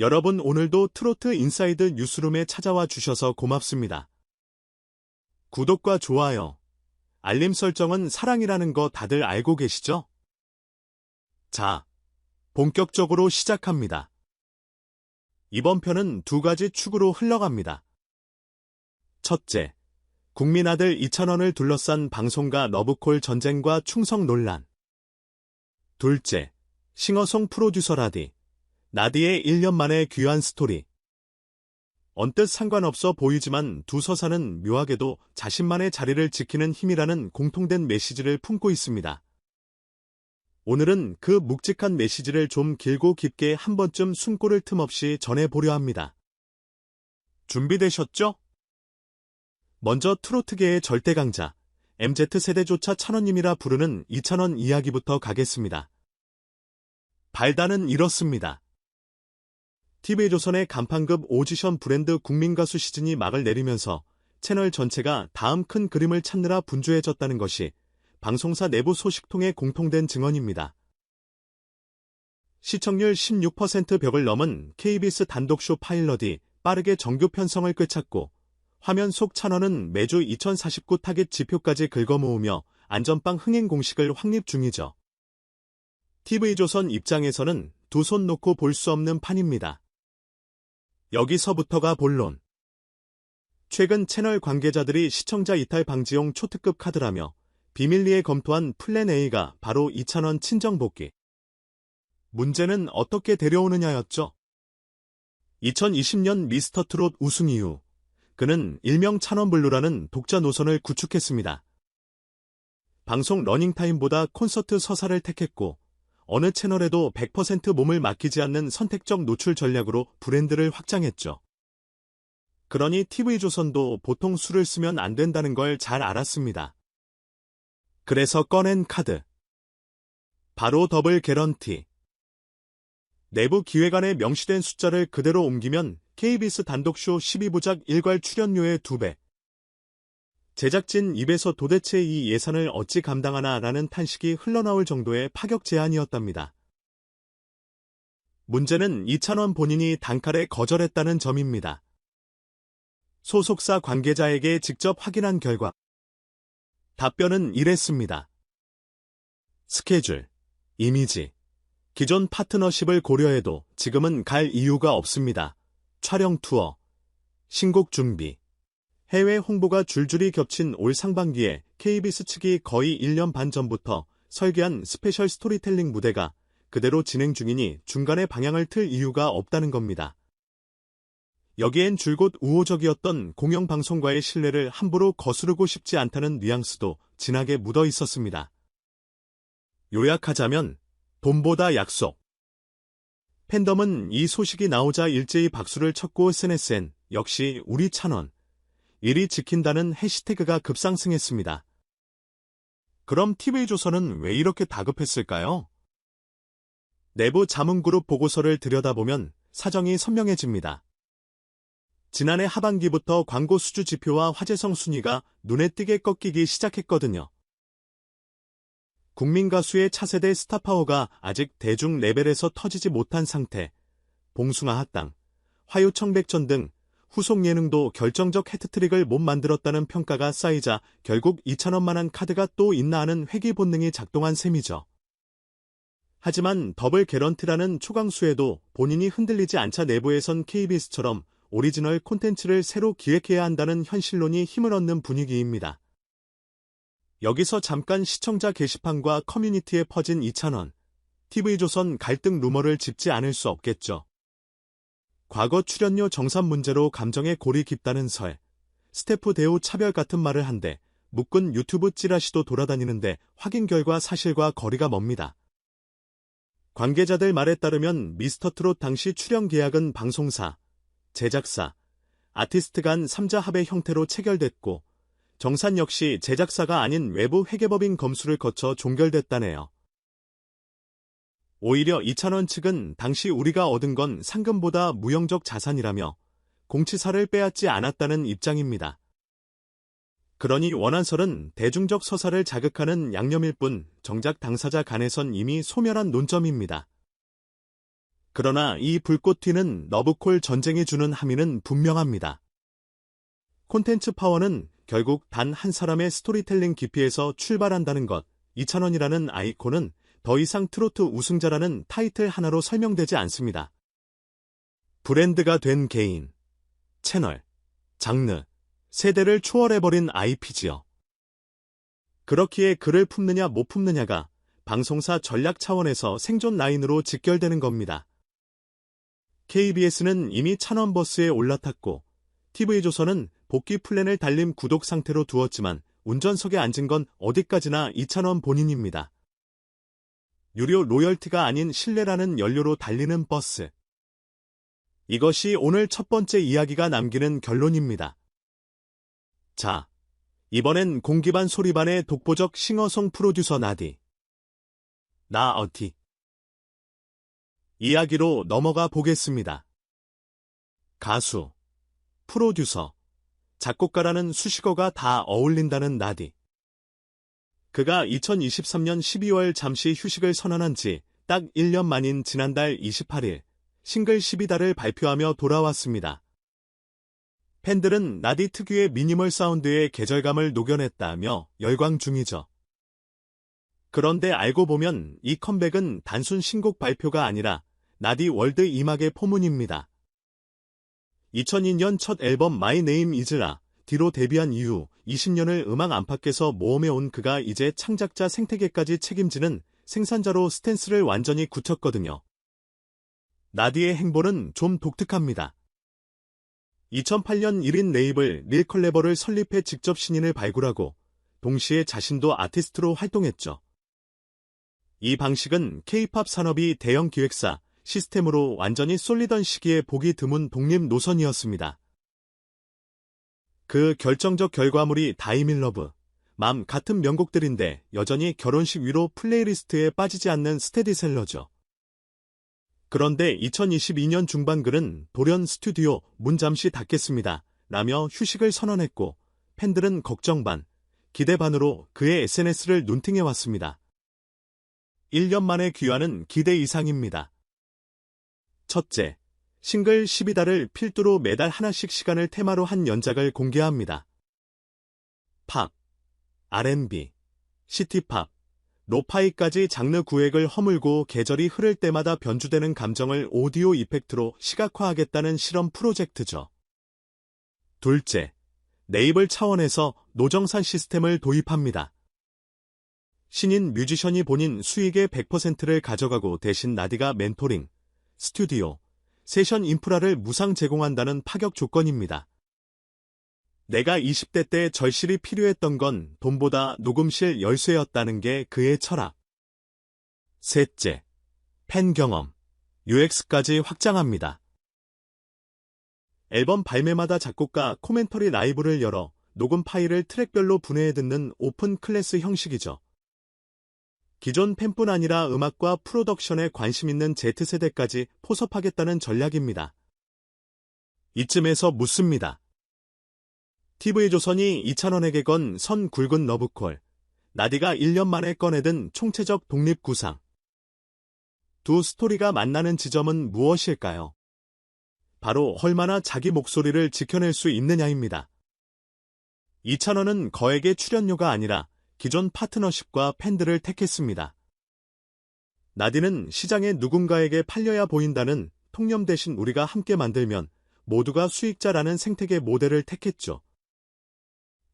여러분 오늘도 트로트 인사이드 뉴스룸에 찾아와 주셔서 고맙습니다. 구독과 좋아요, 알림 설정은 사랑이라는 거 다들 알고 계시죠? 자, 본격적으로 시작합니다. 이번 편은 두 가지 축으로 흘러갑니다. 첫째, 국민아들 이찬원을 둘러싼 방송가 러브콜 전쟁과 충성 논란. 둘째, 싱어송 프로듀서 나디의 1년 만의 귀환 스토리. 언뜻 상관없어 보이지만 두 서사는 묘하게도 자신만의 자리를 지키는 힘이라는 공통된 메시지를 품고 있습니다. 오늘은 그 묵직한 메시지를 좀 길고 깊게 한 번쯤 숨고를 틈 없이 전해보려 합니다. 준비되셨죠? 먼저 트로트계의 절대 강자, MZ세대조차 찬원님이라 부르는 이찬원 이야기부터 가겠습니다. 발단은 이렇습니다. TV조선의 간판급 오디션 브랜드 국민가수 시즌이 막을 내리면서 채널 전체가 다음 큰 그림을 찾느라 분주해졌다는 것이 방송사 내부 소식통의 공통된 증언입니다. 시청률 16% 벽을 넘은 KBS 단독쇼 파일럿이 빠르게 정규 편성을 꿰찼고 화면 속 찬원은 매주 2049 타깃 지표까지 긁어모으며 안전빵 흥행 공식을 확립 중이죠. TV조선 입장에서는 두 손 놓고 볼 수 없는 판입니다. 여기서부터가 본론. 최근 채널 관계자들이 시청자 이탈 방지용 초특급 카드라며 비밀리에 검토한 플랜 A가 바로 이찬원 친정 복귀. 문제는 어떻게 데려오느냐였죠. 2020년 미스터트롯 우승 이후 그는 일명 찬원블루라는 독자 노선을 구축했습니다. 방송 러닝타임보다 콘서트 서사를 택했고 어느 채널에도 100% 몸을 맡기지 않는 선택적 노출 전략으로 브랜드를 확장했죠. 그러니 TV조선도 보통 수를 쓰면 안 된다는 걸 잘 알았습니다. 그래서 꺼낸 카드. 바로 더블 개런티. 내부 기획안에 명시된 숫자를 그대로 옮기면 KBS 단독쇼 12부작 일괄 출연료의 2배. 제작진 입에서 도대체 이 예산을 어찌 감당하나 라는 탄식이 흘러나올 정도의 파격 제안이었답니다. 문제는 이찬원 본인이 단칼에 거절했다는 점입니다. 소속사 관계자에게 직접 확인한 결과 답변은 이랬습니다. 스케줄, 이미지, 기존 파트너십을 고려해도 지금은 갈 이유가 없습니다. 촬영 투어, 신곡 준비, 해외 홍보가 줄줄이 겹친 올 상반기에 KBS 측이 거의 1년 반 전부터 설계한 스페셜 스토리텔링 무대가 그대로 진행 중이니 중간에 방향을 틀 이유가 없다는 겁니다. 여기엔 줄곧 우호적이었던 공영방송과의 신뢰를 함부로 거스르고 싶지 않다는 뉘앙스도 진하게 묻어 있었습니다. 요약하자면 돈보다 약속. 팬덤은 이 소식이 나오자 일제히 박수를 쳤고 SNS엔 역시 우리 찬원. 일이 지킨다는 해시태그가 급상승했습니다. 그럼 TV조선은 왜 이렇게 다급했을까요? 내부 자문그룹 보고서를 들여다보면 사정이 선명해집니다. 지난해 하반기부터 광고 수주 지표와 화제성 순위가 눈에 띄게 꺾이기 시작했거든요. 국민가수의 차세대 스타파워가 아직 대중 레벨에서 터지지 못한 상태, 봉숭아 학당, 화요청백전 등 후속 예능도 결정적 해트트릭을 못 만들었다는 평가가 쌓이자 결국 이찬원만한 카드가 또 있나 하는 회귀 본능이 작동한 셈이죠. 하지만 더블 개런티라는 초강수에도 본인이 흔들리지 않자 내부에선 KBS처럼 오리지널 콘텐츠를 새로 기획해야 한다는 현실론이 힘을 얻는 분위기입니다. 여기서 잠깐 시청자 게시판과 커뮤니티에 퍼진 이찬원, TV조선 갈등 루머를 짚지 않을 수 없겠죠. 과거 출연료 정산 문제로 감정에 골이 깊다는 설, 스태프 대우 차별 같은 말을 한데 묶은 유튜브 찌라시도 돌아다니는데 확인 결과 사실과 거리가 멉니다. 관계자들 말에 따르면 미스터트롯 당시 출연 계약은 방송사, 제작사, 아티스트 간 3자 합의 형태로 체결됐고 정산 역시 제작사가 아닌 외부 회계법인 검수를 거쳐 종결됐다네요. 오히려 이찬원 측은 당시 우리가 얻은 건 상금보다 무형적 자산이라며 공치사를 빼앗지 않았다는 입장입니다. 그러니 원한설은 대중적 서사를 자극하는 양념일 뿐 정작 당사자 간에선 이미 소멸한 논점입니다. 그러나 이 불꽃 튀는 러브콜 전쟁이 주는 함의는 분명합니다. 콘텐츠 파워는 결국 단 한 사람의 스토리텔링 깊이에서 출발한다는 것. 이찬원이라는 아이콘은 더 이상 트로트 우승자라는 타이틀 하나로 설명되지 않습니다. 브랜드가 된 개인, 채널, 장르, 세대를 초월해버린 IP지요. 그렇기에 그를 품느냐 못 품느냐가 방송사 전략 차원에서 생존 라인으로 직결되는 겁니다. KBS는 이미 찬원버스에 올라탔고 TV조선은 복귀 플랜을 달린 구독 상태로 두었지만 운전석에 앉은 건 어디까지나 이찬원 본인입니다. 유료 로열티가 아닌 신뢰라는 연료로 달리는 버스. 이것이 오늘 첫 번째 이야기가 남기는 결론입니다. 자, 이번엔 공기반 소리반의 독보적 싱어송 프로듀서 나디. 나 어티. 이야기로 넘어가 보겠습니다. 가수, 프로듀서, 작곡가라는 수식어가 다 어울린다는 나디. 그가 2023년 12월 잠시 휴식을 선언한 지 딱 1년 만인 지난달 28일 싱글 12달을 발표하며 돌아왔습니다. 팬들은 나디 특유의 미니멀 사운드의 계절감을 녹여냈다며 열광 중이죠. 그런데 알고 보면 이 컴백은 단순 신곡 발표가 아니라 나디 월드 임학의 포문입니다. 2002년 첫 앨범 My Name Is라 뒤로 데뷔한 이후 20년을 음악 안팎에서 모험해온 그가 이제 창작자 생태계까지 책임지는 생산자로 스탠스를 완전히 굳혔거든요. 나디의 행보는 좀 독특합니다. 2008년 1인 레이블 릴컬레버를 설립해 직접 신인을 발굴하고 동시에 자신도 아티스트로 활동했죠. 이 방식은 K-팝 산업이 대형 기획사, 시스템으로 완전히 쏠리던 시기에 보기 드문 독립 노선이었습니다. 그 결정적 결과물이 다이밀러브, 맘 같은 명곡들인데 여전히 결혼식 위로 플레이리스트에 빠지지 않는 스테디셀러죠. 그런데 2022년 중반 그는 돌연 스튜디오 문 잠시 닫겠습니다 라며 휴식을 선언했고 팬들은 걱정 반, 기대 반으로 그의 SNS를 눈팅해왔습니다. 1년 만에 귀환은 기대 이상입니다. 첫째, 싱글 12달을 필두로 매달 하나씩 시간을 테마로 한 연작을 공개합니다. 팝, R&B, 시티팝, 로파이까지 장르 구획을 허물고 계절이 흐를 때마다 변주되는 감정을 오디오 이펙트로 시각화하겠다는 실험 프로젝트죠. 둘째, 레이블 차원에서 노정산 시스템을 도입합니다. 신인 뮤지션이 본인 수익의 100%를 가져가고 대신 나디가 멘토링, 스튜디오, 세션 인프라를 무상 제공한다는 파격 조건입니다. 내가 20대 때 절실히 필요했던 건 돈보다 녹음실 열쇠였다는 게 그의 철학. 셋째, 팬 경험, UX까지 확장합니다. 앨범 발매마다 작곡가 코멘터리 라이브를 열어 녹음 파일을 트랙별로 분해해 듣는 오픈 클래스 형식이죠. 기존 팬뿐 아니라 음악과 프로덕션에 관심 있는 Z세대까지 포섭하겠다는 전략입니다. 이쯤에서 묻습니다. TV조선이 이찬원에게 건 선 굵은 러브콜, 나디가 1년 만에 꺼내든 총체적 독립 구상. 두 스토리가 만나는 지점은 무엇일까요? 바로 얼마나 자기 목소리를 지켜낼 수 있느냐입니다. 이찬원은 거액의 출연료가 아니라 기존 파트너십과 팬들을 택했습니다. 나디는 시장에 누군가에게 팔려야 보인다는 통념 대신 우리가 함께 만들면 모두가 수익자라는 생태계 모델을 택했죠.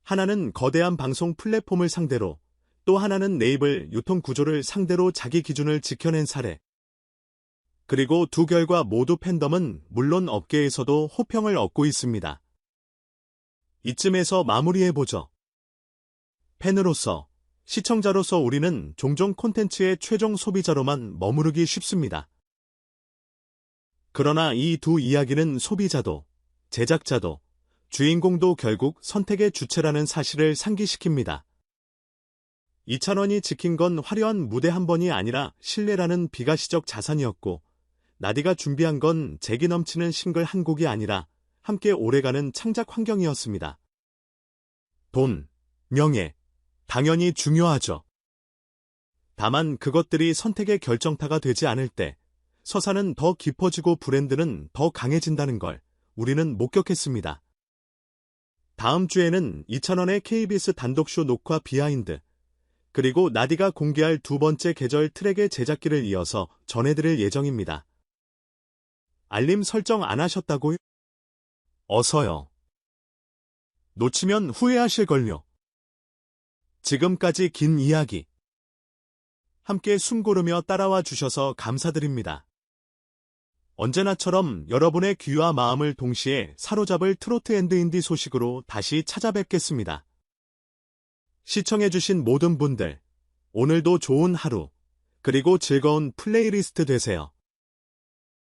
하나는 거대한 방송 플랫폼을 상대로, 또 하나는 네이버 유통 구조를 상대로 자기 기준을 지켜낸 사례. 그리고 두 결과 모두 팬덤은 물론 업계에서도 호평을 얻고 있습니다. 이쯤에서 마무리해보죠. 팬으로서, 시청자로서 우리는 종종 콘텐츠의 최종 소비자로만 머무르기 쉽습니다. 그러나 이 두 이야기는 소비자도, 제작자도, 주인공도 결국 선택의 주체라는 사실을 상기시킵니다. 이찬원이 지킨 건 화려한 무대 한 번이 아니라 신뢰라는 비가시적 자산이었고, 나디가 준비한 건 재기 넘치는 싱글 한 곡이 아니라 함께 오래가는 창작 환경이었습니다. 돈, 명예, 당연히 중요하죠. 다만 그것들이 선택의 결정타가 되지 않을 때, 서사는 더 깊어지고 브랜드는 더 강해진다는 걸 우리는 목격했습니다. 다음 주에는 이찬원의 KBS 단독쇼 녹화 비하인드, 그리고 나디가 공개할 두 번째 계절 트랙의 제작기를 이어서 전해드릴 예정입니다. 알림 설정 안 하셨다고요? 어서요. 놓치면 후회하실걸요. 지금까지 긴 이야기. 함께 숨 고르며 따라와 주셔서 감사드립니다. 언제나처럼 여러분의 귀와 마음을 동시에 사로잡을 트로트 앤드 인디 소식으로 다시 찾아뵙겠습니다. 시청해주신 모든 분들, 오늘도 좋은 하루, 그리고 즐거운 플레이리스트 되세요.